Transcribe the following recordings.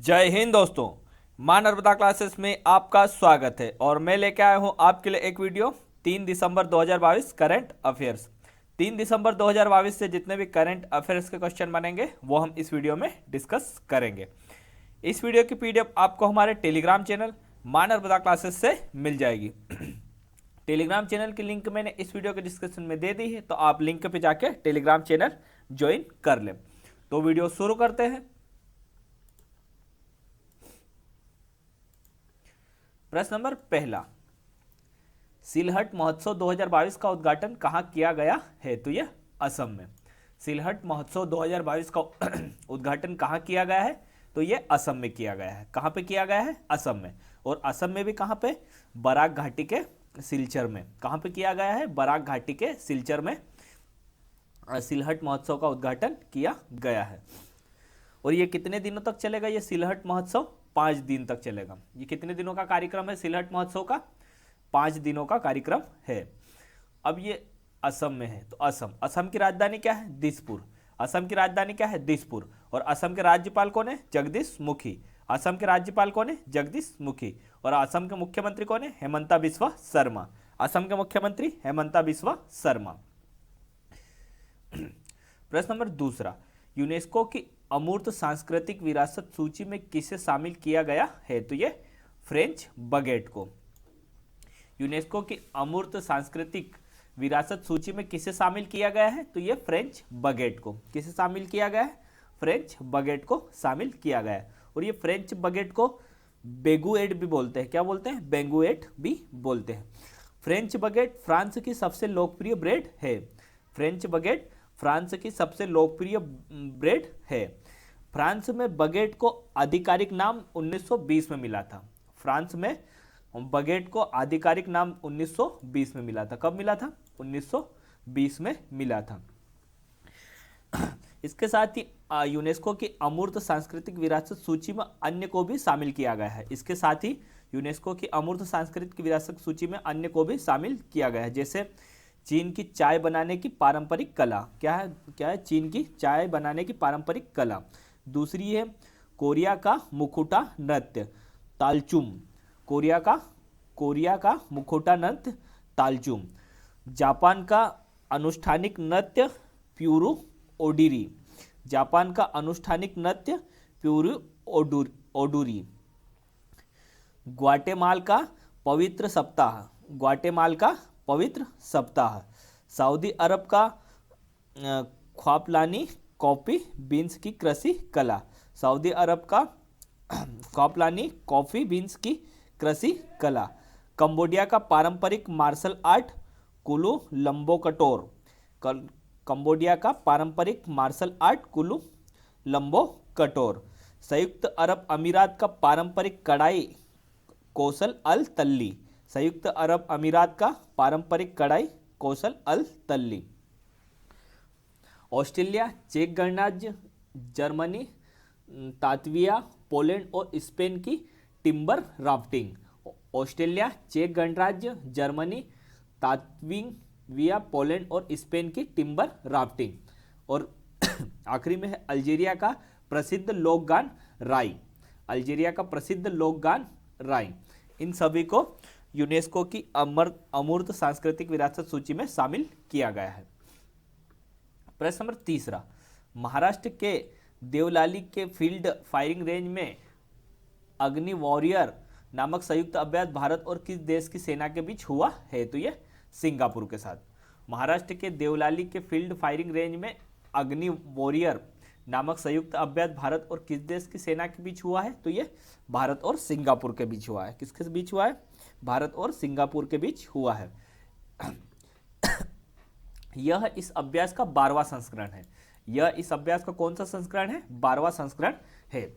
जय हिंद दोस्तों। मां नर्मदा क्लासेस में आपका स्वागत है और मैं लेके आया हूं आपके लिए एक वीडियो 3 दिसंबर 2022 करंट अफेयर्स। 3 दिसंबर 2022 से जितने भी करंट अफेयर्स के क्वेश्चन बनेंगे वो हम इस वीडियो में डिस्कस करेंगे। इस वीडियो की पीडीएफ आपको हमारे टेलीग्राम चैनल मां नर्मदा क्लासेस से मिल जाएगी। टेलीग्राम चैनल की लिंक मैंने इस वीडियो के डिस्क्रिप्शन में दे दी है, तो आप लिंक पे जाके टेलीग्राम चैनल ज्वाइन कर लें। तो वीडियो शुरू करते हैं। प्रश्न नंबर पहला, सिलहट महोत्सव 2022 का उद्घाटन कहाँ किया गया है? तो यह असम में। सिलहट महोत्सव 2022 का उद्घाटन कहाँ किया गया है? तो यह असम में किया गया है। कहाँ पे किया गया है? असम में। और असम में भी कहाँ पे? बराक घाटी के सिलचर में। कहाँ पे किया गया है? बराक घाटी के सिलचर में सिलहट महोत्सव का उद्घाटन किया गया है। और ये कितने दिनों तक चलेगा ये सिलहट महोत्सव? 5 दिन तक चलेगा। ये कितने दिनों का कार्यक्रम है सिलहट महोत्सव का? 5 दिनों का कार्यक्रम है। अब ये असम में है, तो असम की राजधानी क्या है? दिसपुर। असम की राजधानी क्या है? दिसपुर। और असम के राज्यपाल कौन है? जगदीश मुखी। असम के राज्यपाल कौन है? जगदीश मुखी। और असम के मुख्यमंत्री कौन है? हेमंता बिस्वा शर्मा। असम के मुख्यमंत्री हेमंता बिस्वा शर्मा। प्रश्न नंबर दूसरा, यूनेस्को की अमूर्त सांस्कृतिक विरासत सूची में किसे शामिल किया गया है? तो ये फ्रेंच बगेट को। यूनेस्को की अमूर्त सांस्कृतिक विरासत सूची में किसे शामिल किया गया है? तो ये फ्रेंच बगेट को। किसे शामिल किया गया है? फ्रेंच बगेट को शामिल किया गया है। और ये फ्रेंच बगेट को बेगुएट भी बोलते हैं। क्या बोलते हैं? बेगुएट भी बोलते हैं। फ्रेंच बगेट फ्रांस की सबसे लोकप्रिय ब्रेड है। फ्रेंच बगेट फ्रांस की सबसे लोकप्रिय ब्रेड है। फ्रांस में बगेट को आधिकारिक नाम 1920 में मिला था। फ्रांस में बगेट को आधिकारिक नाम 1920 में मिला था। कब मिला था? 1920 में मिला था। इसके साथ ही यूनेस्को की अमूर्त सांस्कृतिक विरासत सूची में अन्य को भी शामिल किया गया है। इसके साथ ही यूनेस्को की अमूर्त सांस्कृतिक विरासत सूची में अन्य को भी शामिल किया गया है, जैसे चीन की चाय बनाने की पारंपरिक कला। क्या है? चीन की चाय बनाने की पारंपरिक कला। दूसरी है कोरिया का मुखौटा नृत्य तालचुम। कोरिया का मुखौटा नृत्य तालचुम। जापान का अनुष्ठानिक नृत्य प्यूरू ओडिरी। जापान का अनुष्ठानिक नृत्य प्यूरू ओडुरी। ग्वाटेमाल का पवित्र सप्ताह। ग्वाटेमाल का पवित्र सप्ताह। सऊदी अरब का ख्वापलानी कॉफी बीन्स की कृषि कला। सऊदी अरब का ख्वापलानी कॉफी बीन्स की कृषि कला। कंबोडिया का पारंपरिक मार्शल आर्ट कुलू लंबो कटोर। कंबोडिया का पारंपरिक मार्शल आर्ट कुलू लंबो कटोर। संयुक्त अरब अमीरात का पारंपरिक कढ़ाई कौशल अल तल्ली। संयुक्त अरब अमीरात का पारंपरिक कढ़ाई कौशल अल तल्ली। ऑस्ट्रेलिया, चेक गणराज्य, जर्मनी, लातविया, पोलैंड और स्पेन की टिम्बर राफ्टिंग। ऑस्ट्रेलिया, चेक गणराज्य, जर्मनी, लातविया, पोलैंड और स्पेन की टिम्बर राफ्टिंग। और आखिरी में है अल्जीरिया का प्रसिद्ध लोक गान राई। अल्जीरिया का प्रसिद्ध लोक गान राई। इन सभी को यूनेस्को की अमूर्त सांस्कृतिक विरासत सूची में शामिल किया गया है। प्रश्न नंबर तीसरा, महाराष्ट्र के देवलाली के फील्ड फायरिंग रेंज में अग्नि वॉरियर नामक संयुक्त अभ्यास भारत और किस देश की सेना के बीच हुआ है? तो यह सिंगापुर के साथ। महाराष्ट्र के देवलाली के फील्ड फायरिंग रेंज में अग्नि वॉरियर नामक संयुक्त अभ्यास भारत और किस देश की सेना के बीच हुआ है? तो यह भारत और सिंगापुर के बीच हुआ है। किसके बीच हुआ है? भारत और सिंगापुर के बीच हुआ है। यह इस अभ्यास का 12वां संस्करण है। यह इस अभ्यास का कौन सा संस्करण है? 12वां संस्करण है।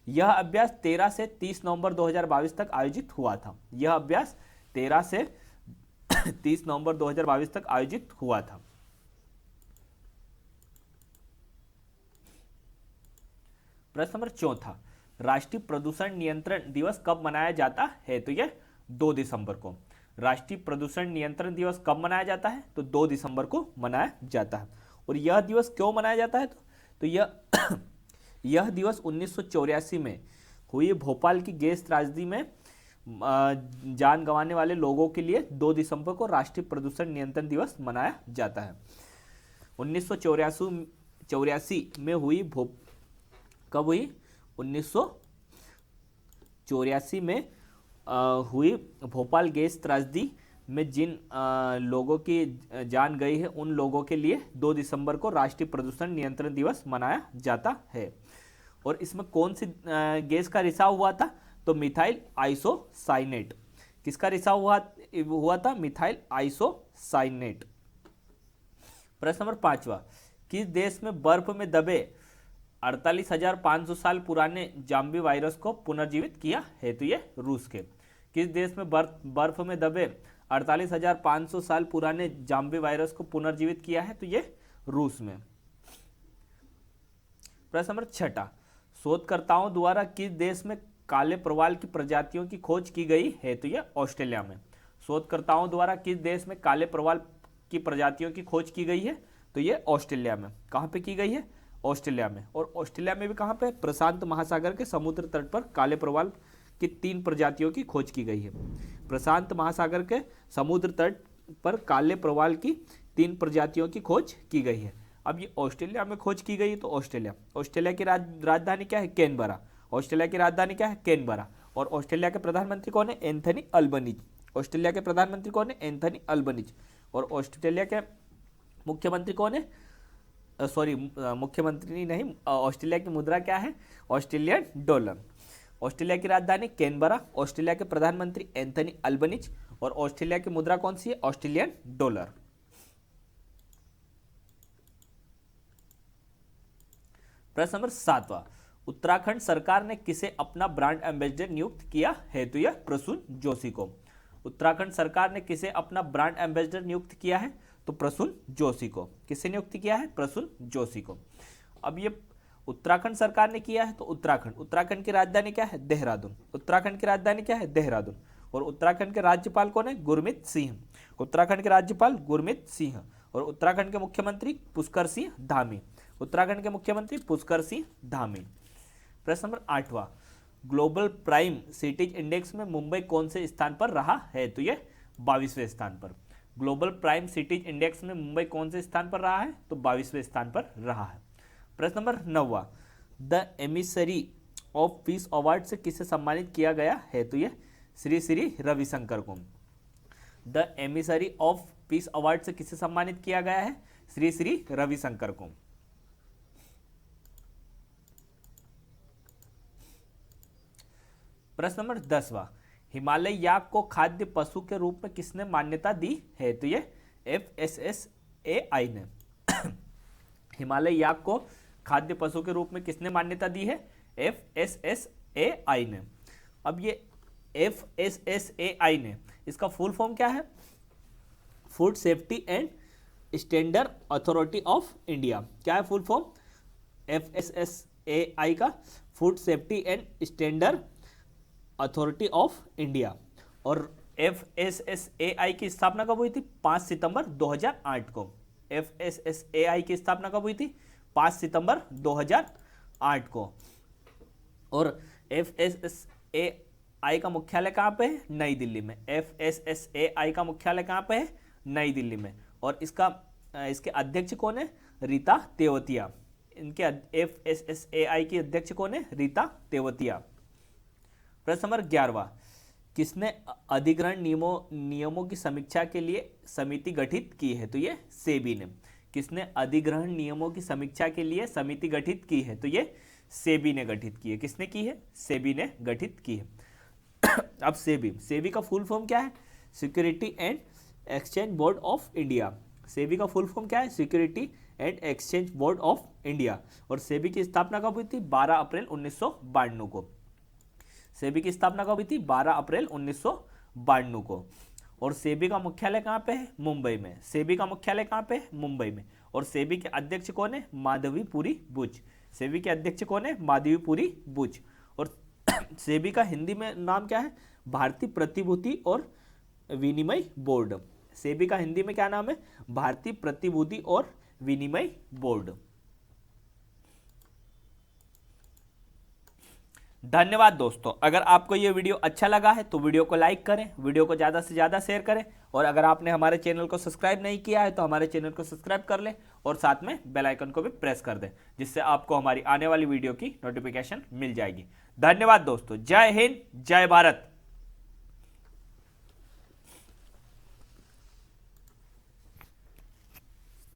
यह अभ्यास 13 से 30 नवंबर 2022 तक आयोजित हुआ था। यह अभ्यास 13 से 30 नवंबर 2022 तक आयोजित हुआ था। प्रश्न नंबर चौथा, राष्ट्रीय प्रदूषण नियंत्रण दिवस कब मनाया जाता है? तो यह 2 दिसंबर को। राष्ट्रीय प्रदूषण नियंत्रण दिवस कब मनाया जाता है? तो 2 दिसंबर को मनाया जाता है। और यह दिवस क्यों मनाया जाता है? तो यह दिवस 1984 में हुई भोपाल की गैस त्रासदी में जान गंवाने वाले लोगों के लिए 2 दिसंबर को राष्ट्रीय प्रदूषण नियंत्रण दिवस मनाया जाता है। 1984 में हुई कब हुई? 1984 में हुई भोपाल गैस त्रासदी में जिन लोगों की जान गई है उन लोगों के लिए 2 दिसंबर को राष्ट्रीय प्रदूषण नियंत्रण दिवस मनाया जाता है। और इसमें कौन सी गैस का रिसाव हुआ था? तो मिथाइल आइसोसाइनेट। किसका रिसाव हुआ था? Methyl isocyanate. प्रश्न नंबर 5वां, किस देश में बर्फ में दबे 48,500 साल पुराने जाम्बी वायरस को पुनर्जीवित किया है? तो ये रूस के। किस देश में बर्फ में दबे 48,500 साल पुराने जाम्बी वायरस को पुनर्जीवित किया है? तो ये रूस में। प्रश्न नंबर 6, शोधकर्ताओं द्वारा किस देश में काले प्रवाल की प्रजातियों की खोज की गई है? तो ये ऑस्ट्रेलिया में। शोधकर्ताओं द्वारा किस देश में काले प्रवाल की प्रजातियों की खोज की गई है? तो ये ऑस्ट्रेलिया में। कहाँ पे की गई है? ऑस्ट्रेलिया में। और ऑस्ट्रेलिया में भी कहाँ पे? प्रशांत महासागर के समुद्र तट पर काले प्रवाल की 3 प्रजातियों की खोज की गई है। प्रशांत महासागर के समुद्र तट पर काले प्रवाल की 3 प्रजातियों की खोज की गई है। अब ये ऑस्ट्रेलिया में खोज की गई है, तो ऑस्ट्रेलिया की राजधानी क्या है? कैनबरा। ऑस्ट्रेलिया की राजधानी क्या है? कैनबरा। और ऑस्ट्रेलिया के प्रधानमंत्री कौन है? Anthony Albanese. ऑस्ट्रेलिया के प्रधानमंत्री कौन है? Anthony Albanese. और ऑस्ट्रेलिया के मुख्यमंत्री कौन है? मुख्यमंत्री नहीं, ऑस्ट्रेलिया की मुद्रा क्या है? Australian dollar. ऑस्ट्रेलिया की राजधानी कैनबरा, ऑस्ट्रेलिया के प्रधानमंत्री एंथनी अल्बनीज, और ऑस्ट्रेलिया की मुद्रा कौन सी है? Australian dollar. प्रश्न नंबर 7वां, उत्तराखंड सरकार ने किसे अपना ब्रांड एम्बेसडर नियुक्त किया है? तो यह प्रसून जोशी को। उत्तराखंड सरकार ने किसे अपना ब्रांड एम्बेसडर नियुक्त किया है? तो प्रसून जोशी को। किसे नियुक्त किया है? प्रसून जोशी को। अब ये उत्तराखंड सरकार ने किया है, तो उत्तराखंड की राजधानी क्या है? देहरादून। उत्तराखंड की राजधानी क्या है? देहरादून। और उत्तराखंड के राज्यपाल कौन है? गुरमीत सिंह। उत्तराखंड के राज्यपाल गुरमीत सिंह। और उत्तराखंड के मुख्यमंत्री पुष्कर सिंह धामी। उत्तराखंड के मुख्यमंत्री पुष्कर सिंह धामी। प्रश्न नंबर 8वां, ग्लोबल प्राइम सिटीज इंडेक्स में मुंबई कौन से स्थान पर रहा है? तो ये 22वें स्थान पर। ग्लोबल प्राइम सिटीज इंडेक्स में मुंबई कौन से स्थान पर रहा है? तो 22वें स्थान पर रहा है। प्रश्न नंबर 9वां, the emissary of peace award से किसे सम्मानित किया गया है? तो ये श्री श्री रविशंकर को। The emissary of peace award से किसे सम्मानित किया गया है? श्री श्री रविशंकर को। प्रश्न नंबर 10वां, हिमालय याक को खाद्य पशु के रूप में किसने मान्यता दी है? तो ये FSSAI ने। हिमालय याक को खाद्य पशु के रूप में किसने मान्यता दी है? FSSAI ने। अब ये FSSAI ने, इसका फुल फॉर्म क्या है? Food safety and standard authority of India. क्या है फुल फॉर्म? FSSAI का food safety and standard authority of India. और FSSAI की स्थापना कब हुई थी? 5 सितंबर 2008 को। FSSAI की स्थापना कब हुई थी? 5 सितंबर 2008 को। और FSSAI का मुख्यालय कहाँ पे है? नई दिल्ली में। FSSAI का मुख्यालय कहाँ पे है? नई दिल्ली में। और इसके अध्यक्ष कौन है? रीता तेवतिया। इनके FSSAI की अध्यक्ष कौन है? रीता तेवतिया। प्रश्न नंबर 11वां, किसने अधिग्रहण नियमों की समीक्षा के लिए समिति गठित की है? तो ये सेबी ने। किसने अधिग्रहण नियमों की समीक्षा के लिए समिति गठित की है? तो ये सेबी ने गठित की है। किसने की है? सेबी ने गठित की है। अब सेबी का फुल फॉर्म क्या है? Security and exchange board of India. SEBI का फुल फॉर्म क्या है? Security and exchange board of India. और सेबी की स्थापना कब हुई थी? 12 अप्रैल 1992 को। सेबी की स्थापना कब हुई थी? 12 अप्रैल 1992 को। और सेबी का मुख्यालय कहाँ पे है? मुंबई में। सेबी का मुख्यालय कहाँ पे है? मुंबई में। और सेबी के अध्यक्ष कौन है? माधवीपुरी बुच। सेबी के अध्यक्ष कौन है? माधवीपुरी बुच। और सेबी का हिंदी में नाम क्या है? भारतीय प्रतिभूति और विनिमय बोर्ड। सेबी का हिंदी में क्या नाम है? भारतीय प्रतिभूति और विनिमय बोर्ड। धन्यवाद दोस्तों। अगर आपको ये वीडियो अच्छा लगा है तो वीडियो को लाइक करें, वीडियो को ज़्यादा से ज़्यादा शेयर करें, और अगर आपने हमारे चैनल को सब्सक्राइब नहीं किया है तो हमारे चैनल को सब्सक्राइब कर लें और साथ में बेल आइकन को भी प्रेस कर दें, जिससे आपको हमारी आने वाली वीडियो की नोटिफिकेशन मिल जाएगी। धन्यवाद दोस्तों। जय हिंद, जय भारत।